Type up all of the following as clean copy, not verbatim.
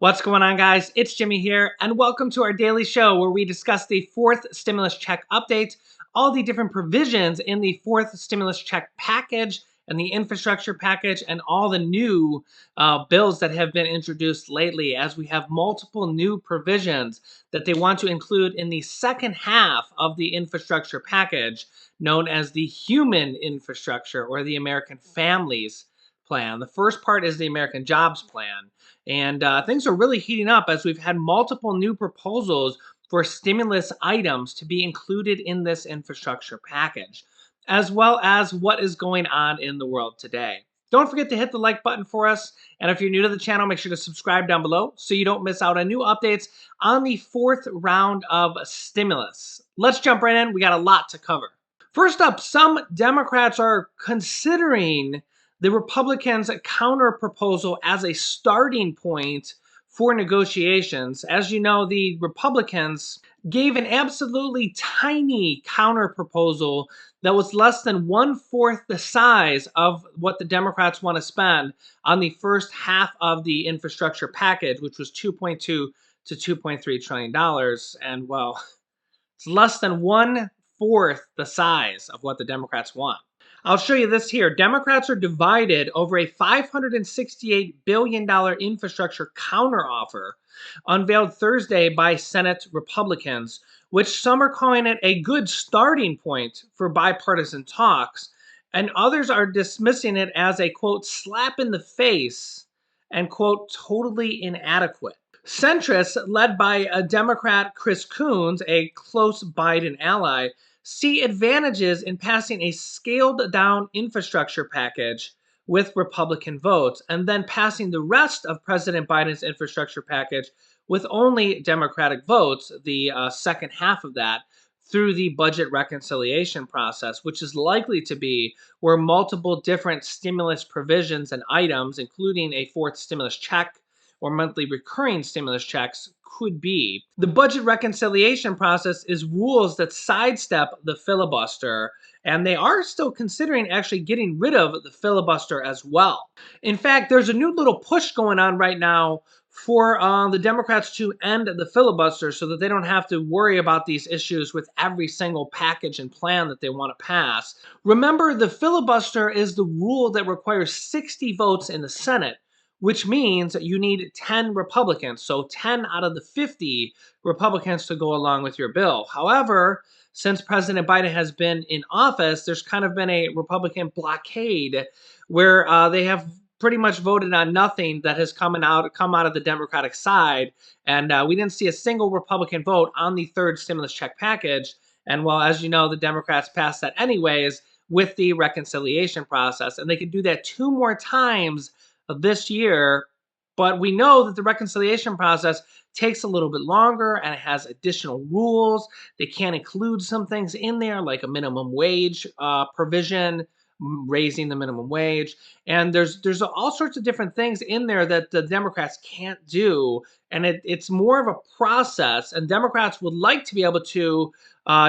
What's going on, guys? It's Jimmy here, and welcome to our daily show where we discuss the fourth stimulus check update, all the different provisions in the fourth stimulus check package and the infrastructure package, and all the new bills that have been introduced lately, as we have multiple new provisions that they want to include in the second half of the infrastructure package, known as the human infrastructure or the American Families Plan. The first part is the American Jobs Plan. And things are really heating up as we've had multiple new proposals for stimulus items to be included in this infrastructure package, as well as what is going on in the world today. Don't forget to hit the like button for us. And if you're new to the channel, make sure to subscribe down below so you don't miss out on new updates on the fourth round of stimulus. Let's jump right in. We got a lot to cover. First up, some Democrats are considering the Republicans' counter proposal as a starting point for negotiations. As you know, the Republicans gave an absolutely tiny counter proposal that was less than 1/4 the size of what the Democrats want to spend on the first half of the infrastructure package, which was $2.2 to $2.3 trillion. And well, it's less than 1/4 the size of what the Democrats want. I'll show you this here. Democrats are divided over a $568 billion infrastructure counteroffer unveiled Thursday by Senate Republicans, which some are calling it a good starting point for bipartisan talks, and others are dismissing it as a, quote, slap in the face and, quote, totally inadequate. Centrists, led by a Democrat Chris Coons, a close Biden ally, see advantages in passing a scaled down infrastructure package with Republican votes and then passing the rest of President Biden's infrastructure package with only Democratic votes, the second half of that, through the budget reconciliation process, which is likely to be where multiple different stimulus provisions and items, including a fourth stimulus check or monthly recurring stimulus checks, could be. The budget reconciliation process is rules that sidestep the filibuster, and they are still considering actually getting rid of the filibuster as well. In fact, there's a new little push going on right now for the Democrats to end the filibuster so that they don't have to worry about these issues with every single package and plan that they want to pass. Remember, the filibuster is the rule that requires 60 votes in the Senate, which means you need 10 Republicans, so 10 out of the 50 Republicans to go along with your bill. However, since President Biden has been in office, there's kind of been a Republican blockade where they have pretty much voted on nothing that has come out of the Democratic side, and we didn't see a single Republican vote on the third stimulus check package. And well, as you know, the Democrats passed that anyways with the reconciliation process, and they could do that 2 more times this year, but we know that the reconciliation process takes a little bit longer and it has additional rules. They can't include some things in there like a minimum wage provision, raising the minimum wage, and there's all sorts of different things in there that the Democrats can't do, and it's more of a process. And Democrats would like to be able to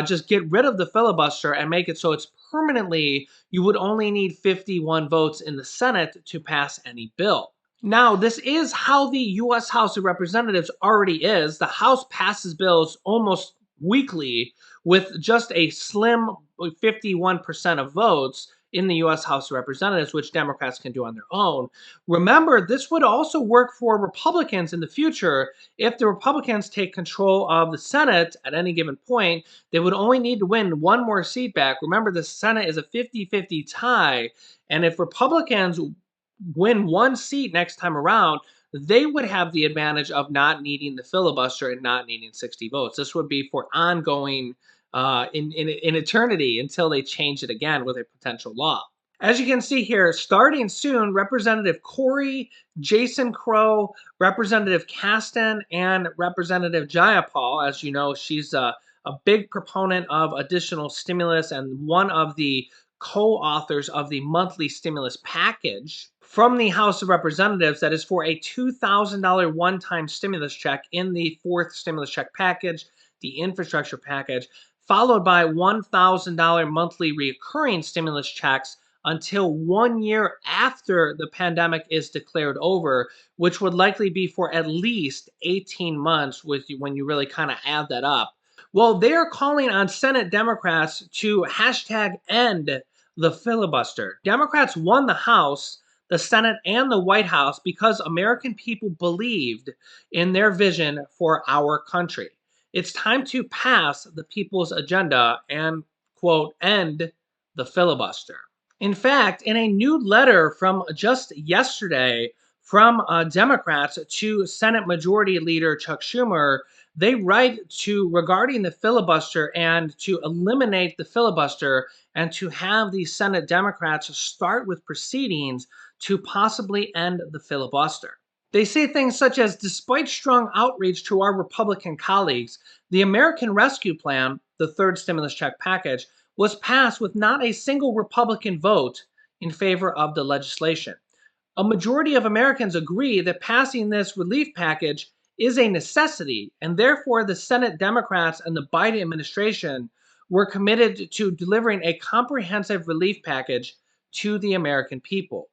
just get rid of the filibuster and make it so it's permanently, you would only need 51 votes in the Senate to pass any bill. Now, this is how the U.S. House of Representatives already is. The House passes bills almost weekly with just a slim 51% of votes in the U.S. House of Representatives, which Democrats can do on their own. Remember, this would also work for Republicans in the future. If the Republicans take control of the Senate at any given point, they would only need to win 1 more seat back. Remember, the Senate is a 50-50 tie, and if Republicans win 1 seat next time around, they would have the advantage of not needing the filibuster and not needing 60 votes. This would be for ongoing in eternity until they change it again with a potential law. As you can see here, starting soon, Representative Corey, Jason Crow, Representative Caston, and Representative Jayapal, as you know, she's a big proponent of additional stimulus and one of the co-authors of the monthly stimulus package from the House of Representatives that is for a $2,000 one-time stimulus check in the fourth stimulus check package, the infrastructure package, followed by $1,000 monthly recurring stimulus checks until 1 year after the pandemic is declared over, which would likely be for at least 18 months when you really kind of add that up. Well, they're calling on Senate Democrats to hashtag end the filibuster. Democrats won the House, the Senate, and the White House because American people believed in their vision for our country. It's time to pass the people's agenda and, quote, end the filibuster. In fact, in a new letter from just yesterday from Democrats to Senate Majority Leader Chuck Schumer, they write to regarding the filibuster and to eliminate the filibuster and to have the Senate Democrats start with proceedings to possibly end the filibuster. They say things such as, despite strong outreach to our Republican colleagues, the American Rescue Plan, the third stimulus check package, was passed with not a single Republican vote in favor of the legislation. A majority of Americans agree that passing this relief package is a necessity, and therefore the Senate Democrats and the Biden administration were committed to delivering a comprehensive relief package to the American people.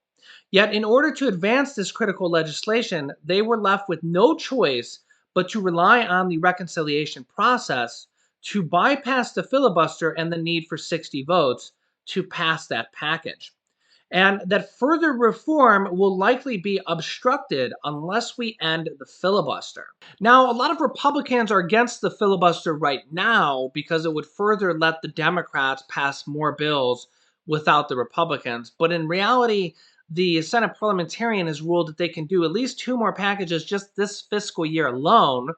Yet, in order to advance this critical legislation, they were left with no choice but to rely on the reconciliation process to bypass the filibuster and the need for 60 votes to pass that package. And that further reform will likely be obstructed unless we end the filibuster. Now, a lot of Republicans are against the filibuster right now because it would further let the Democrats pass more bills without the Republicans. But in reality, the Senate parliamentarian has ruled that they can do at least two more packages just this fiscal year alone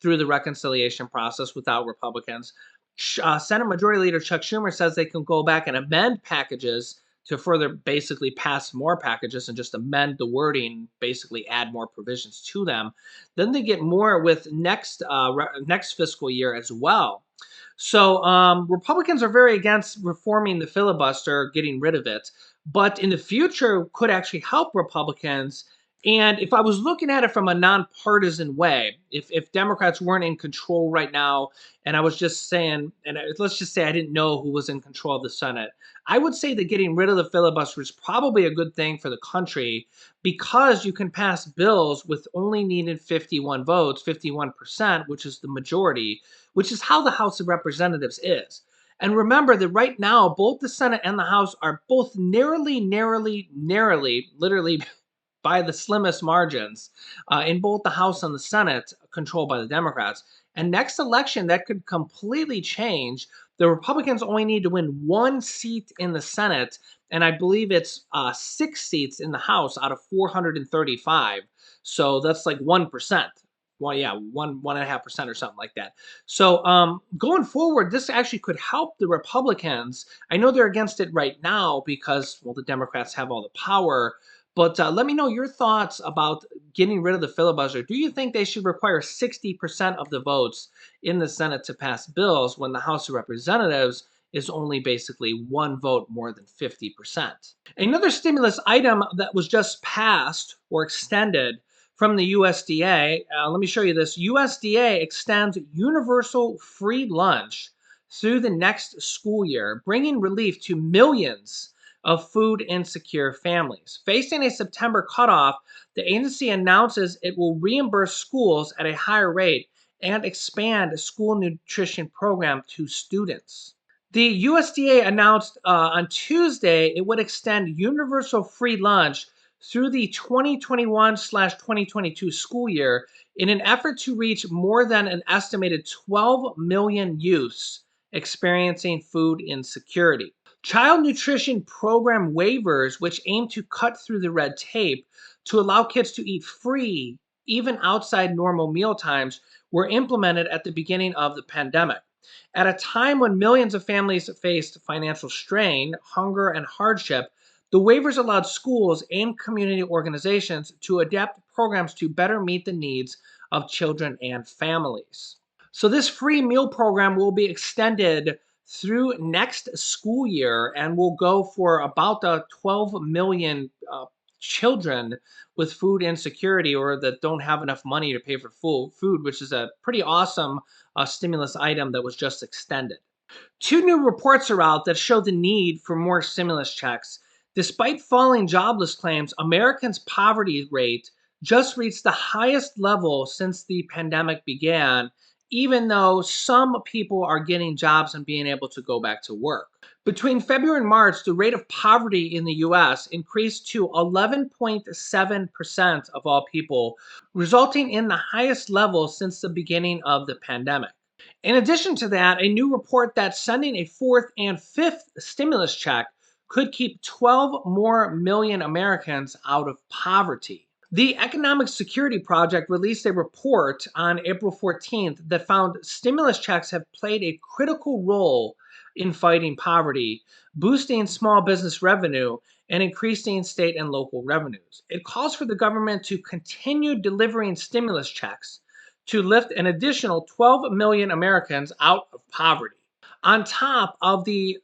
through the reconciliation process without Republicans. Senate Majority Leader Chuck Schumer says they can go back and amend packages to further basically pass more packages and just amend the wording, basically add more provisions to them. Then they get more with next fiscal year as well. So Republicans are very against reforming the filibuster, getting rid of it, but in the future could actually help Republicans. And if I was looking at it from a nonpartisan way, if Democrats weren't in control right now, and I was just saying, let's just say I didn't know who was in control of the Senate, I would say that getting rid of the filibuster is probably a good thing for the country because you can pass bills with only needed 51 votes, 51%, which is the majority, which is how the House of Representatives is. And remember that right now, both the Senate and the House are both narrowly, literally by the slimmest margins in both the House and the Senate, controlled by the Democrats. And next election, that could completely change. The Republicans only need to win one seat in the Senate, and I believe it's 6 seats in the House out of 435. So that's like 1%. Well, yeah, 1.5% or something like that. So going forward, this actually could help the Republicans. I know they're against it right now because, well, the Democrats have all the power. But let me know your thoughts about getting rid of the filibuster. Do you think they should require 60% of the votes in the Senate to pass bills when the House of Representatives is only basically one vote more than 50%? Another stimulus item that was just passed or extended from the USDA, let me show you this. USDA extends universal free lunch through the next school year, bringing relief to millions of food insecure families. Facing a September cutoff, the agency announces it will reimburse schools at a higher rate and expand a school nutrition program to students. The USDA announced on Tuesday it would extend universal free lunch through the 2021/2022 school year in an effort to reach more than an estimated 12 million youths experiencing food insecurity. Child nutrition program waivers, which aim to cut through the red tape to allow kids to eat free, even outside normal meal times, were implemented at the beginning of the pandemic. At a time when millions of families faced financial strain, hunger, and hardship, the waivers allowed schools and community organizations to adapt programs to better meet the needs of children and families. So, this free meal program will be extended through next school year and will go for about 12 million children with food insecurity or that don't have enough money to pay for full food, which is a pretty awesome stimulus item that was just extended. Two new reports are out that show the need for more stimulus checks. Despite falling jobless claims, Americans' poverty rate just reached the highest level since the pandemic began, even though some people are getting jobs and being able to go back to work. Between February and March, the rate of poverty in the US increased to 11.7% of all people, resulting in the highest level since the beginning of the pandemic. In addition to that, a new report that's sending a fourth and fifth stimulus check could keep 12 more million Americans out of poverty. The Economic Security Project released a report on April 14th that found stimulus checks have played a critical role in fighting poverty, boosting small business revenue, and increasing state and local revenues. It calls for the government to continue delivering stimulus checks to lift an additional 12 million Americans out of poverty, on top of the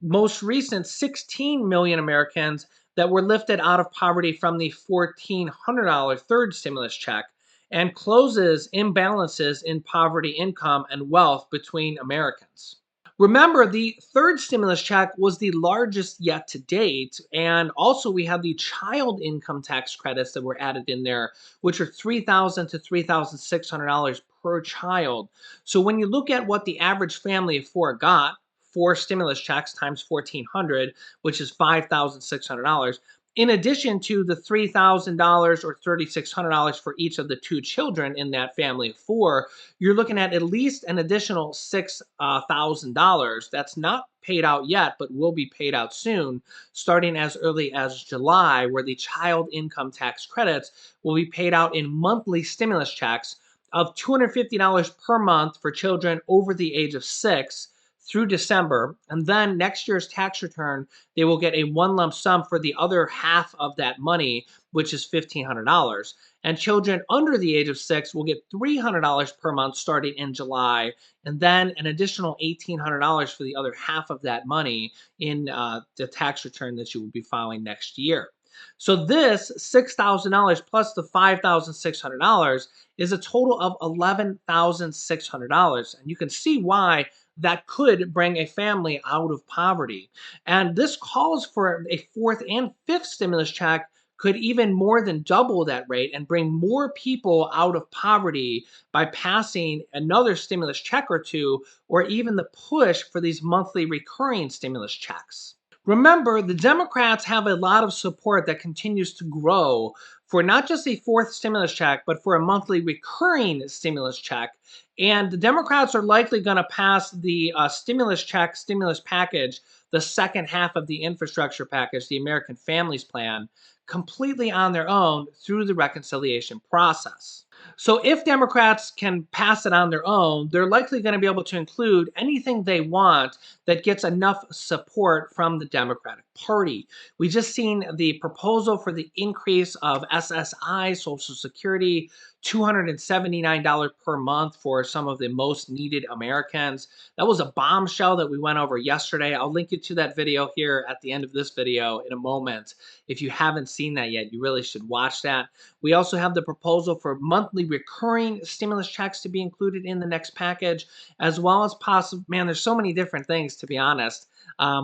most recent 16 million Americans that were lifted out of poverty from the $1,400 third stimulus check, and closes imbalances in poverty income and wealth between Americans. Remember, the third stimulus check was the largest yet to date. And also, we have the child income tax credits that were added in there, which are $3,000 to $3,600 per child. So, when you look at what the average family of four got, four stimulus checks times 1,400, which is $5,600, in addition to the $3,000 or $3,600 for each of the two children in that family of four, you're looking at least an additional $6,000 that's not paid out yet, but will be paid out soon, starting as early as July, where the child income tax credits will be paid out in monthly stimulus checks of $250 per month for children over the age of 6 through December. And then next year's tax return, they will get a one lump sum for the other half of that money, which is $1,500. And children under the age of 6 will get $300 per month starting in July, and then an additional $1,800 for the other half of that money in the tax return that you will be filing next year. So this $6,000 plus the $5,600 is a total of $11,600. And you can see why that could bring a family out of poverty. And this calls for a fourth and fifth stimulus check could even more than double that rate and bring more people out of poverty by passing another stimulus check or two, or even the push for these monthly recurring stimulus checks. Remember, the Democrats have a lot of support that continues to grow for not just a fourth stimulus check, but for a monthly recurring stimulus check. And the Democrats are likely going to pass the stimulus check, stimulus package, the second half of the infrastructure package, the American Families Plan, completely on their own through the reconciliation process. So if Democrats can pass it on their own, they're likely going to be able to include anything they want that gets enough support from the Democratic Party. We just seen the proposal for the increase of SSI, Social Security, $279 per month for some of the most needed Americans. That was a bombshell that we went over yesterday. I'll link you to that video here at the end of this video in a moment. If you haven't seen that yet, you really should watch that. We also have the proposal for monthly recurring stimulus checks to be included in the next package, as well as possible, man, there's so many different things, to be honest.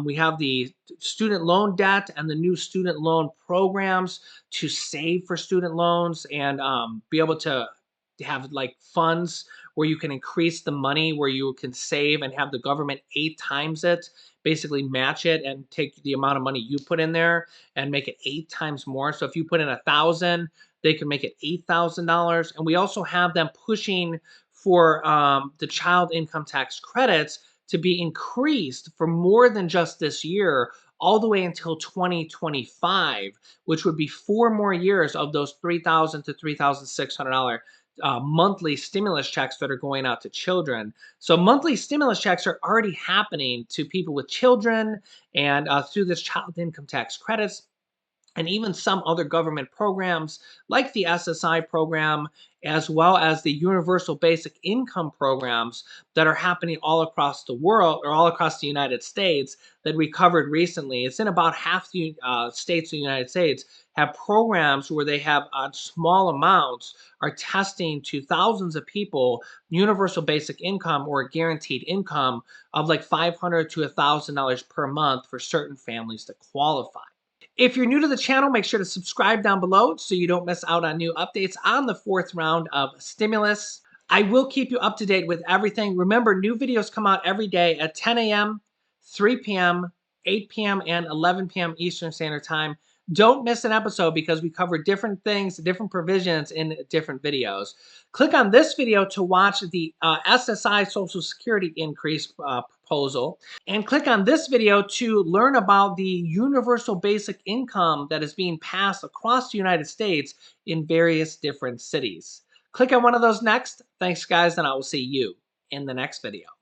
We have the student loan debt and the new student loan programs to save for student loans and be able to have like funds where you can increase the money where you can save and have the government 8 times it, basically match it and take the amount of money you put in there and make it 8 times more. So if you put in 1,000, they can make it $8,000. And we also have them pushing for the child income tax credits to be increased for more than just this year, all the way until 2025, which would be 4 more years of those $3,000 to $3,600 monthly stimulus checks that are going out to children. So monthly stimulus checks are already happening to people with children, and through this child income tax credits, and even some other government programs like the SSI program, as well as the universal basic income programs that are happening all across the world or all across the United States that we covered recently. It's in about half the states of the United States have programs where they have small amounts are testing to thousands of people universal basic income or guaranteed income of like $500 to $1,000 per month for certain families that qualify. If you're new to the channel, make sure to subscribe down below so you don't miss out on new updates on the fourth round of stimulus. I will keep you up to date with everything. Remember, new videos come out every day at 10 a.m., 3 p.m., 8 p.m., and 11 p.m. Eastern Standard Time. Don't miss an episode because we cover different things, different provisions in different videos. Click on this video to watch the SSI Social Security increase proposal, and click on this video to learn about the universal basic income that is being passed across the United States in various different cities. Click on one of those next. Thanks, guys, and I will see you in the next video.